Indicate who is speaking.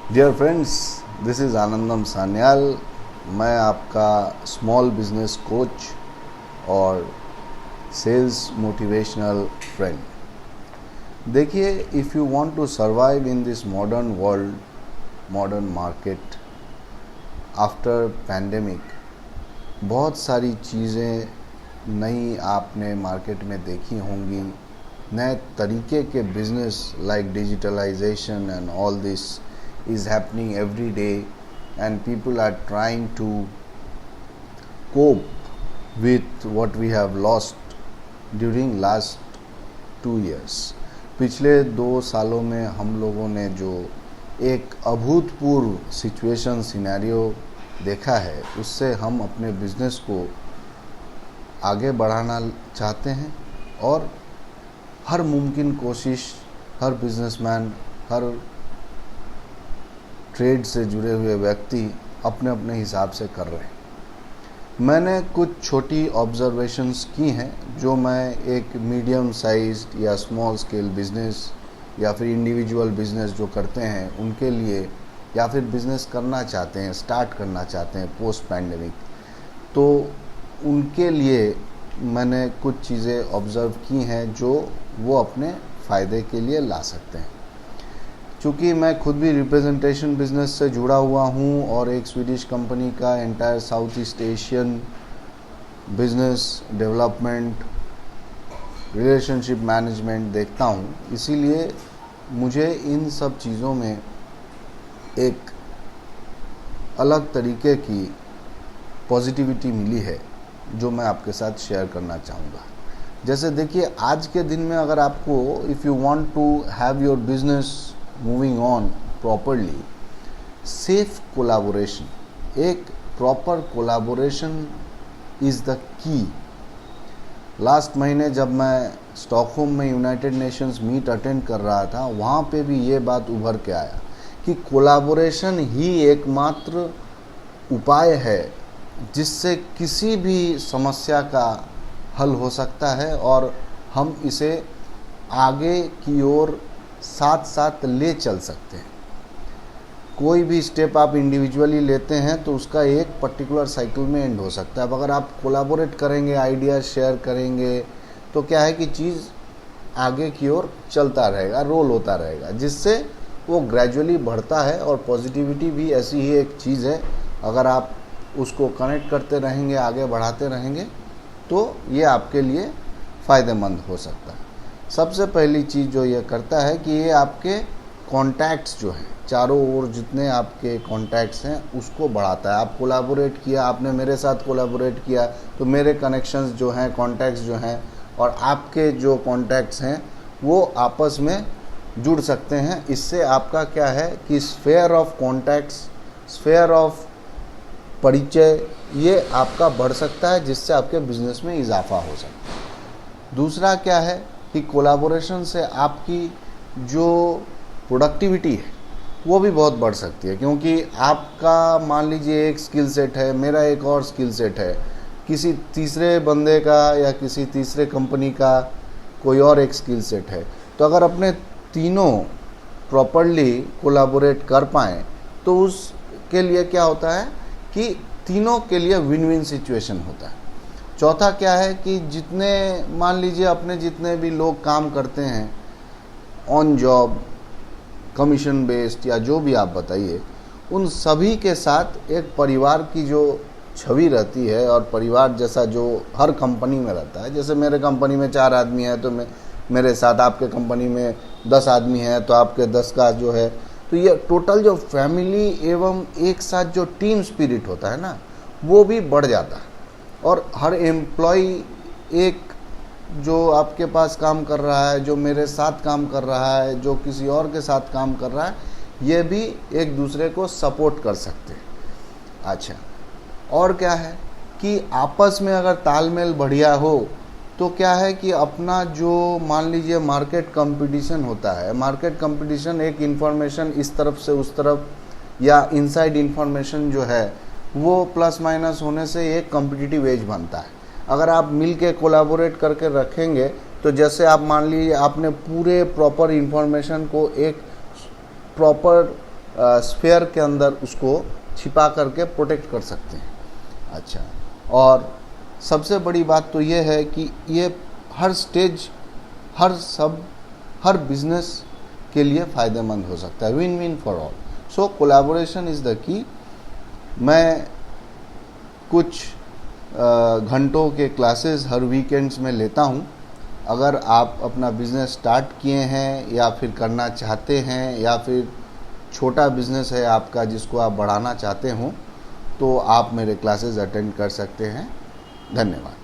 Speaker 1: Dear friends, this is Anandam Sanyal. मैं आपका small business coach और सेल्स मोटिवेशनल फ्रेंड। देखिए, if you want to survive in this modern world, modern market after pandemic, बहुत सारी चीज़ें नई आपने मार्केट में देखी होंगी। नए तरीके के business like digitalization and all this is happening every day, and people are trying to cope with what we have lost during last 2 years। पिछले 2 सालों में हम लोगों ने जो एक अभूतपूर्व सिचुएशन सिनेरियो देखा है, उससे हम अपने बिजनेस को आगे बढ़ाना चाहते हैं और हर मुमकिन कोशिश हर बिजनेसमैन, हर ट्रेड से जुड़े हुए व्यक्ति अपने अपने हिसाब से कर रहे हैं। मैंने कुछ छोटी ऑब्जर्वेशंस की हैं जो मैं एक मीडियम साइज्ड या स्मॉल स्केल बिजनेस या फिर इंडिविजुअल बिजनेस जो करते हैं उनके लिए, या फिर बिजनेस करना चाहते हैं, स्टार्ट करना चाहते हैं पोस्ट पैंडेमिक, तो उनके लिए मैंने कुछ चीज़ें ऑब्ज़र्व की हैं जो वो अपने फ़ायदे के लिए ला सकते हैं। चूँकि मैं खुद भी रिप्रेजेंटेशन बिजनेस से जुड़ा हुआ हूँ और एक स्वीडिश कंपनी का entire south east Asian business development, relationship management देखता हूँ, इसीलिए मुझे इन सब चीज़ों में एक अलग तरीके की पॉजिटिविटी मिली है जो मैं आपके साथ शेयर करना चाहूँगा। जैसे देखिए, आज के दिन में अगर आपको if you want to have your business moving on properly, safe collaboration, एक proper collaboration is the key. Last महीने जब मैं स्टॉकहोम में यूनाइटेड नेशंस मीट अटेंड कर रहा था, वहाँ पे भी ये बात उभर के आया कि कोलैबोरेशन ही एकमात्र उपाय है जिससे किसी भी समस्या का हल हो सकता है और हम इसे आगे की ओर साथ साथ ले चल सकते हैं। कोई भी स्टेप आप इंडिविजुअली लेते हैं तो उसका एक पर्टिकुलर साइकिल में एंड हो सकता है। अब अगर आप कोलैबोरेट करेंगे, आइडिया शेयर करेंगे, तो क्या है कि चीज़ आगे की ओर चलता रहेगा, रोल होता रहेगा, जिससे वो ग्रेजुअली बढ़ता है। और पॉजिटिविटी भी ऐसी ही एक चीज़ है, अगर आप उसको कनेक्ट करते रहेंगे, आगे बढ़ाते रहेंगे, तो ये आपके लिए फ़ायदेमंद हो सकता है। सबसे पहली चीज़ जो ये करता है कि ये आपके कॉन्टैक्ट्स जो हैं, चारों ओर जितने आपके कॉन्टैक्ट्स हैं उसको बढ़ाता है। आप कोलैबोरेट किया, आपने मेरे साथ कोलैबोरेट किया, तो मेरे कनेक्शंस जो हैं, कॉन्टैक्ट्स जो हैं और आपके जो कॉन्टैक्ट्स हैं वो आपस में जुड़ सकते हैं। इससे आपका क्या है कि sphere of contacts, sphere of परिचय, ये आपका बढ़ सकता है, जिससे आपके बिजनेस में इजाफा हो सकता है। दूसरा क्या है कि कोलैबोरेशन से आपकी जो प्रोडक्टिविटी है वो भी बहुत बढ़ सकती है, क्योंकि आपका मान लीजिए एक स्किल सेट है, मेरा एक और स्किल सेट है, किसी तीसरे बंदे का या किसी तीसरे कंपनी का कोई और एक स्किल सेट है, तो अगर अपने तीनों प्रॉपरली कोलैबोरेट कर पाएँ तो उसके लिए क्या होता है कि तीनों के लिए विन विन सिचुएशन होता है। चौथा क्या है कि जितने मान लीजिए अपने जितने भी लोग काम करते हैं ऑन जॉब, कमीशन बेस्ड या जो भी आप बताइए, उन सभी के साथ एक परिवार की जो छवि रहती है और परिवार जैसा जो हर कंपनी में रहता है। जैसे मेरे कंपनी में 4 आदमी हैं तो मेरे साथ, आपके कंपनी में 10 आदमी हैं तो आपके 10 का जो है, तो ये टोटल जो फैमिली एवं एक साथ जो टीम स्पिरिट होता है ना, वो भी बढ़ जाता है। और हर एम्प्लॉय, एक जो आपके पास काम कर रहा है, जो मेरे साथ काम कर रहा है, जो किसी और के साथ काम कर रहा है, ये भी एक दूसरे को सपोर्ट कर सकते हैं। अच्छा, और क्या है कि आपस में अगर तालमेल बढ़िया हो तो क्या है कि अपना जो मान लीजिए मार्केट कंपटीशन होता है, मार्केट कंपटीशन एक इन्फॉर्मेशन इस तरफ से उस तरफ या इनसाइड इन्फॉर्मेशन जो है वो प्लस माइनस होने से एक कॉम्पिटिटिव एज बनता है। अगर आप मिल के कोलैबोरेट करके रखेंगे तो जैसे आप मान लीजिए आपने पूरे प्रॉपर इन्फॉर्मेशन को एक प्रॉपर स्फेयर के अंदर उसको छिपा करके प्रोटेक्ट कर सकते हैं। अच्छा, और सबसे बड़ी बात तो ये है कि ये हर स्टेज, हर बिजनेस के लिए फ़ायदेमंद हो सकता है, win win for all. So collaboration is the की। मैं कुछ घंटों के क्लासेस हर वीकेंड्स में लेता हूँ। अगर आप अपना बिज़नेस स्टार्ट किए हैं या फिर करना चाहते हैं, या फिर छोटा बिज़नेस है आपका जिसको आप बढ़ाना चाहते हो, तो आप मेरे क्लासेस अटेंड कर सकते हैं। धन्यवाद।